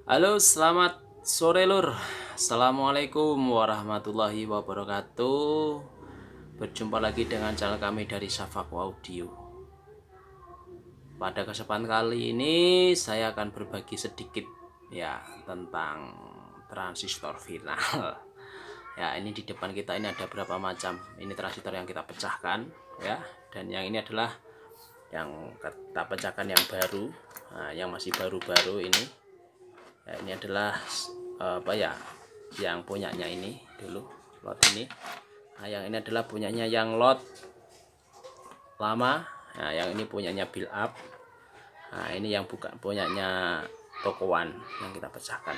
Halo, selamat sore lur. Assalamualaikum warahmatullahi wabarakatuh. Berjumpa lagi dengan channel kami dari Safaku Audio. Pada kesempatan kali ini saya akan berbagi sedikit ya tentang transistor final. Ya, ini di depan kita ini ada berapa macam ini transistor yang kita pecahkan ya, dan yang ini adalah yang kita pecahkan yang baru. Nah, yang masih baru-baru ini. Ya, ini adalah yang punyanya ini dulu lot ini. Nah, yang ini adalah punyanya yang lot lama. Nah, yang ini punyanya build up. Nah, ini yang bukan punyanya tokoan yang kita pecahkan.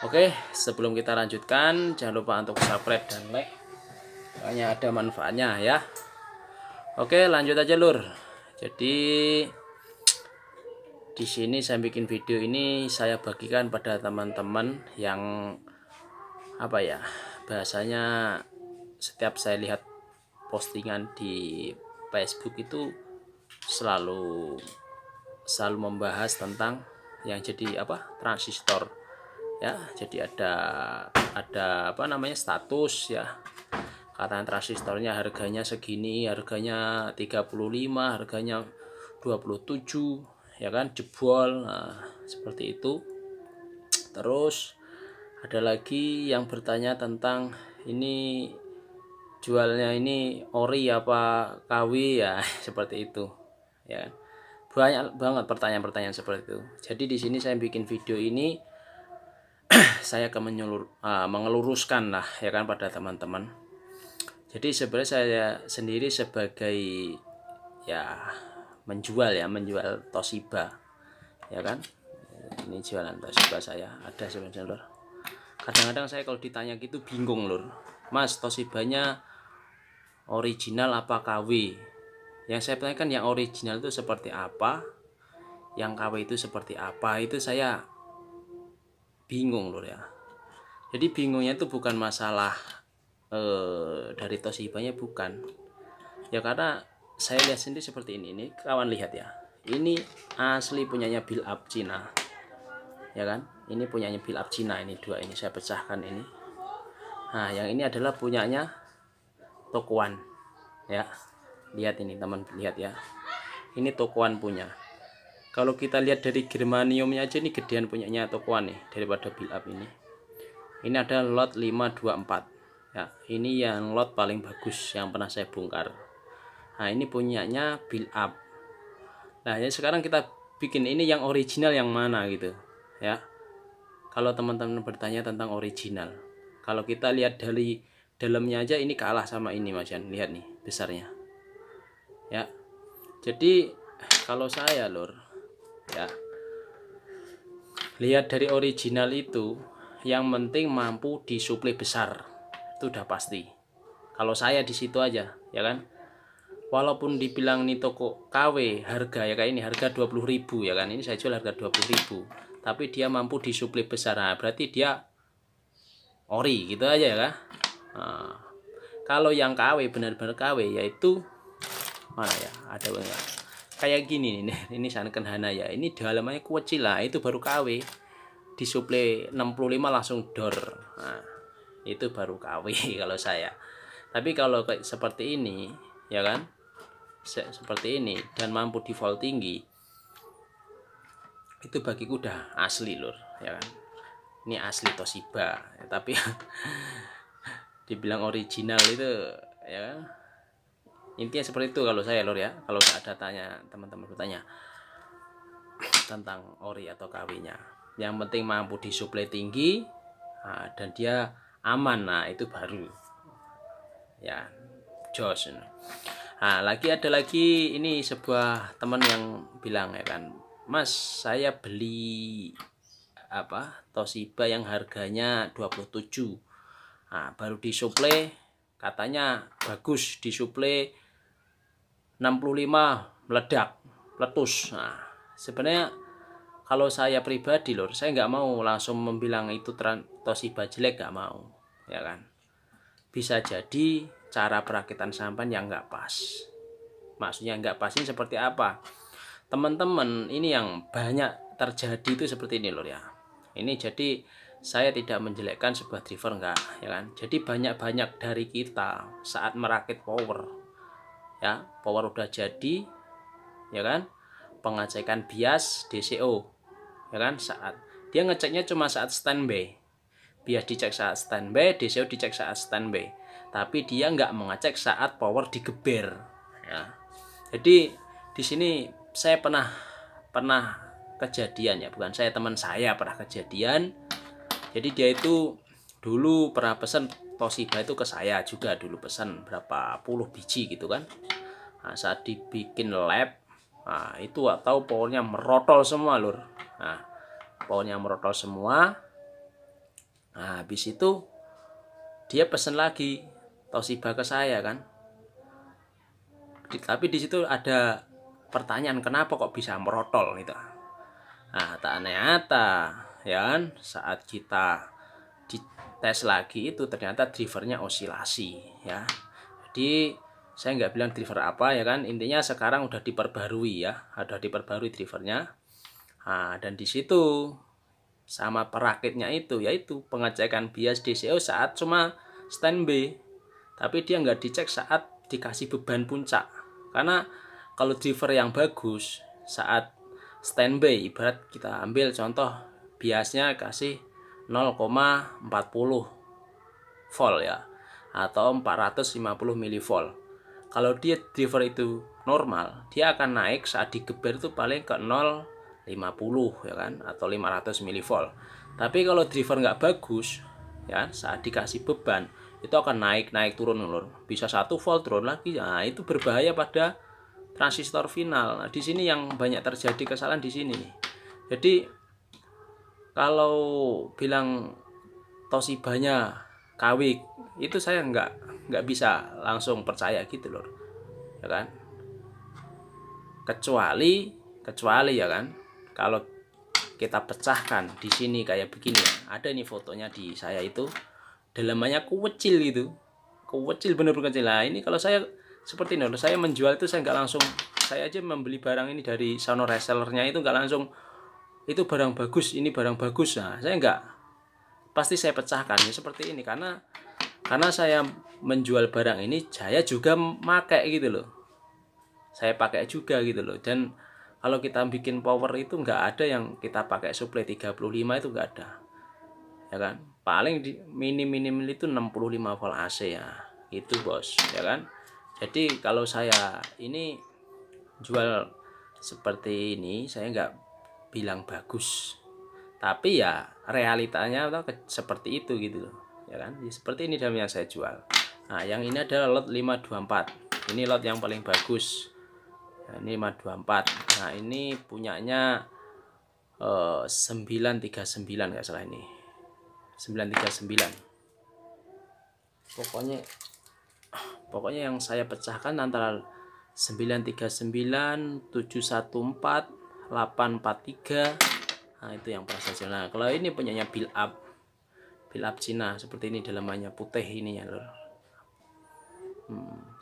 Oke, sebelum kita lanjutkan jangan lupa untuk subscribe dan like, kayaknya ada manfaatnya ya. Oke, lanjut aja lur. Jadi di sini saya bikin video ini saya bagikan pada teman-teman yang bahasanya setiap saya lihat postingan di Facebook itu selalu membahas tentang yang jadi transistor ya. Jadi ada status ya, katanya transistornya harganya segini, harganya 35, harganya 27 ya kan, jebol. Nah, seperti itu. Terus ada lagi yang bertanya tentang ini jualnya ini ori apa KW ya. Seperti itu ya. Banyak banget pertanyaan-pertanyaan seperti itu. Jadi di sini saya bikin video ini saya akan mengeluruskan lah ya kan pada teman-teman. Jadi sebenarnya saya sendiri sebagai menjual Toshiba ya kan. Ini jualan Toshiba saya ada sebenarnya lur. Kadang-kadang saya kalau ditanya gitu bingung lur, Mas, Toshibanya original apa KW? Yang saya tanyakan yang original itu seperti apa, yang KW itu seperti apa, itu saya bingung lur ya. Jadi bingungnya itu bukan masalah dari Toshibanya, bukan ya, karena saya lihat sendiri seperti ini kawan, lihat ya, ini asli punyanya build up Cina ya kan. Ini punyanya build up Cina, ini dua ini saya pecahkan ini. Nah, yang ini adalah punyanya Tokuan ya. Lihat ini teman, lihat ya, ini Tokuan punya. Kalau kita lihat dari germaniumnya aja, ini gedean punyanya Tokuan nih daripada build up ini. Ini ada lot 524 ya, ini yang lot paling bagus yang pernah saya bongkar. Nah, ini punyanya build up. Nah, ya sekarang kita bikin ini yang original yang mana gitu ya. Kalau teman-teman bertanya tentang original, kalau kita lihat dari dalamnya aja ini kalah sama ini Mas Jan. Lihat nih besarnya ya. Jadi kalau saya lur ya, lihat dari original itu yang penting mampu disuplai besar, itu udah pasti. Kalau saya di situ aja ya kan. Walaupun dibilang nih toko KW harga ya kayak ini harga 20.000 ya kan, ini saya jual harga 20.000, tapi dia mampu disuplai besar. Nah, berarti dia ori gitu aja ya kan. Nah, kalau yang KW benar-benar KW yaitu mana ya, ada enggak kayak gini nih, ini Sanken Hana ya, ini dalamannya kecil lah, itu baru KW, disuplai 65 langsung dor. Nah, itu baru KW kalau saya. Tapi kalau kayak seperti ini ya kan, seperti ini dan mampu di volt tinggi, itu bagiku udah asli lur ya kan. Ini asli Toshiba ya, tapi dibilang original itu ya kan? Intinya seperti itu kalau saya lur ya. Kalau ada tanya, teman-teman bertanya tentang ori atau KW nya, yang penting mampu disuplai tinggi, nah, dan dia aman, nah itu baru ya jos. Nah, ada lagi ini sebuah teman yang bilang ya kan, Mas, saya beli Toshiba yang harganya 27. Nah, baru disuplai katanya bagus, disuplai 65 meledak, letus. Nah, sebenarnya kalau saya pribadi lor, saya nggak mau langsung membilang itu Toshiba jelek, nggak mau ya kan. Bisa jadi cara perakitan sampan yang nggak pas. Maksudnya nggak pas ini seperti apa? Teman-teman ini yang banyak terjadi itu seperti ini lur ya. Ini jadi saya tidak menjelekkan sebuah driver, enggak ya kan. Jadi banyak-banyak dari kita saat merakit power ya, power udah jadi ya kan, pengecekan bias DCO ya kan, saat dia ngeceknya cuma saat standby, bias dicek saat standby, DCO dicek saat standby, tapi dia nggak mengecek saat power digeber ya. Jadi di sini saya pernah kejadian ya, bukan saya, teman saya pernah kejadian. Jadi dia itu dulu pernah pesan Toshiba itu ke saya juga, dulu pesan berapa puluh biji gitu kan. Nah, saat dibikin lab, nah itu atau powernya merotol semua lur. Nah powernya merotol semua. Nah habis itu dia pesan lagi Toshiba ke saya kan. Tapi di situ ada pertanyaan, kenapa kok bisa merotol gitu. Nah ternyata ya kan, saat kita dites lagi itu ternyata drivernya osilasi ya. Jadi saya nggak bilang driver apa ya kan, intinya sekarang udah diperbarui ya, ada diperbarui drivernya. Nah, dan di situ sama perakitnya itu yaitu pengecekan bias DCO saat cuma standby, tapi dia nggak dicek saat dikasih beban puncak. Karena kalau driver yang bagus saat standby, ibarat kita ambil contoh biasnya kasih 0,40 volt ya, atau 450 mV. Kalau dia driver itu normal, dia akan naik saat digeber itu paling ke 0,50 ya kan, atau 500 mV. Tapi kalau driver nggak bagus ya, saat dikasih beban itu akan naik turun lur, bisa 1 volt turun lagi. Nah itu berbahaya pada transistor final. Nah di sini yang banyak terjadi kesalahan di sini nih. Jadi kalau bilang Toshibanya KW itu saya nggak bisa langsung percaya gitu loh ya kan, kecuali ya kan, kalau kita pecahkan di sini kayak begini ya. Ada nih fotonya di saya itu, dalamannya kecil gitu, kecil bener-bener kecil. Nah ini kalau saya seperti ini, saya menjual itu saya nggak langsung, saya aja membeli barang ini dari sono resellernya itu nggak langsung itu barang bagus, ini barang bagus. Nah saya nggak, pasti saya pecahkan ya seperti ini, karena saya menjual barang ini saya juga pakai gitu loh, saya pakai juga gitu loh. Dan kalau kita bikin power itu nggak ada yang kita pakai suplai 35 itu nggak ada ya kan, paling di minim itu 65 volt AC ya itu bos ya kan. Jadi kalau saya ini jual seperti ini, saya nggak bilang bagus, tapi ya realitanya seperti itu gitu loh ya kan, seperti ini dalam yang saya jual. Nah yang ini adalah lot 524, ini lot yang paling bagus ya, ini 524. Nah ini punyanya 939 nggak salah, ini 939. Pokoknya yang saya pecahkan antara 939, 714, 843. Nah itu yang pernah saya jual. Nah kalau ini punyanya build up Cina seperti ini, dalamannya putih ininya loh.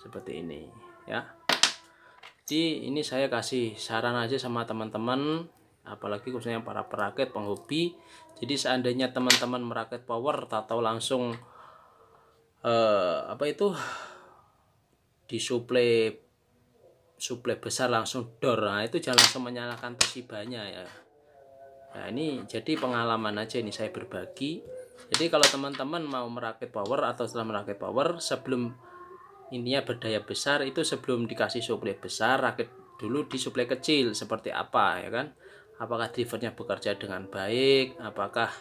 Seperti ini ya. Jadi ini saya kasih saran aja sama teman-teman, apalagi khususnya para perakit penghobi. Jadi seandainya teman-teman merakit power atau langsung disuplai besar langsung door, nah itu jangan langsung menyalakan Toshibanya ya. Nah ini jadi pengalaman aja, ini saya berbagi. Jadi kalau teman-teman mau merakit power atau setelah merakit power, sebelum intinya berdaya besar itu, sebelum dikasih suplai besar, rakit dulu di suplai kecil seperti apa ya kan, apakah drivernya bekerja dengan baik, apakah,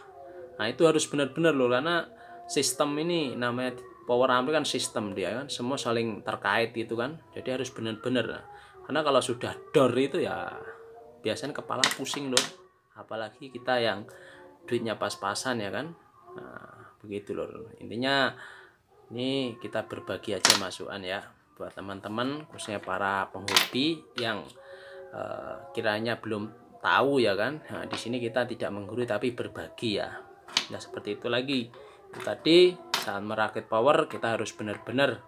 nah itu harus benar-benar loh, karena sistem ini namanya power ampli kan sistem dia kan, semua saling terkait gitu kan. Jadi harus benar-benar, karena kalau sudah door itu ya biasanya kepala pusing loh, apalagi kita yang duitnya pas-pasan ya kan. Nah begitu loh intinya. Ini kita berbagi aja masukan ya buat teman-teman, khususnya para penghobi yang kiranya belum tahu ya kan. Nah di sini kita tidak menggurui tapi berbagi ya. Nah seperti itu lagi. Itu tadi saat merakit power kita harus benar-benar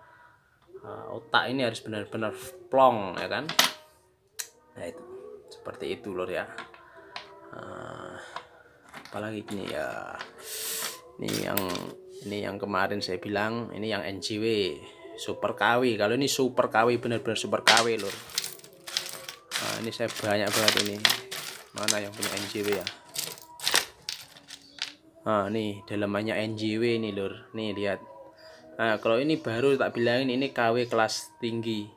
otak ini harus benar-benar plong ya kan. Nah itu seperti itu lor ya. Apalagi ini ya, ini yang kemarin saya bilang, ini yang NJW Super KW. Kalau ini Super KW, benar-benar Super KW lur. Nah, ini saya banyak banget ini. Mana yang punya NJW ya? Nah, nih dalamannya NJW ini lur. Nih lihat. Nah, kalau ini baru tak bilangin ini KW kelas tinggi.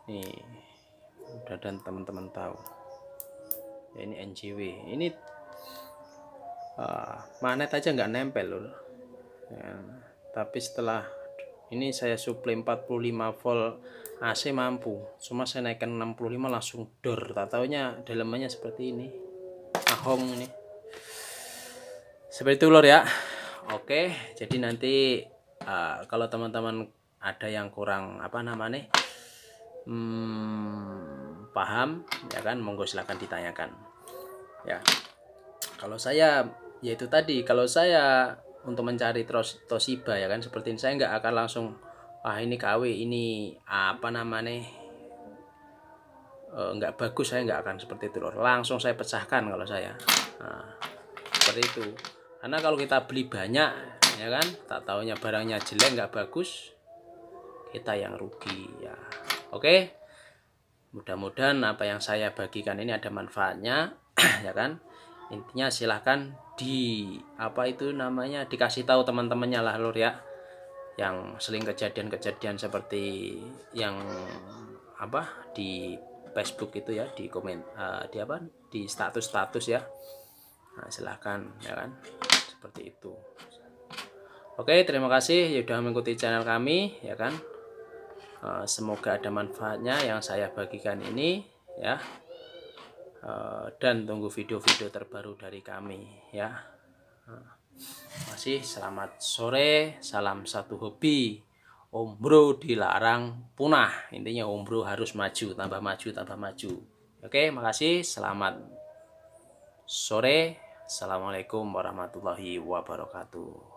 Nih, udah dan teman-teman tahu. Ya, ini NJW. Ini magnet aja nggak nempel lur. Ya, tapi setelah ini saya suplai 45 volt AC mampu, cuma saya naikkan 65 langsung dor. Tak taunya dalamannya seperti ini, ahong ini seperti itu lor ya. Oke, jadi nanti kalau teman-teman ada yang kurang apa namanya paham ya kan, monggo silahkan ditanyakan ya. Kalau saya yaitu tadi, kalau saya untuk mencari Toshiba ya kan, seperti ini saya nggak akan langsung ini KW, ini apa namanya nggak bagus, saya nggak akan seperti itu loh, langsung saya pecahkan kalau saya. Nah, seperti itu, karena kalau kita beli banyak ya kan, tak taunya barangnya jelek nggak bagus, kita yang rugi ya. Oke, mudah-mudahan apa yang saya bagikan ini ada manfaatnya ya kan. Intinya silahkan dikasih tahu teman-temannya lah lur ya, yang sering kejadian-kejadian seperti yang di Facebook itu ya, di komen di status ya. Nah, silahkan ya kan, seperti itu. Oke, terima kasih ya sudah mengikuti channel kami ya kan. Semoga ada manfaatnya yang saya bagikan ini ya. Dan tunggu video-video terbaru dari kami ya. Masih selamat sore, salam satu hobi. Umbro dilarang punah. Intinya umbro harus maju, tambah maju, tambah maju. Oke, makasih. Selamat sore. Assalamualaikum warahmatullahi wabarakatuh.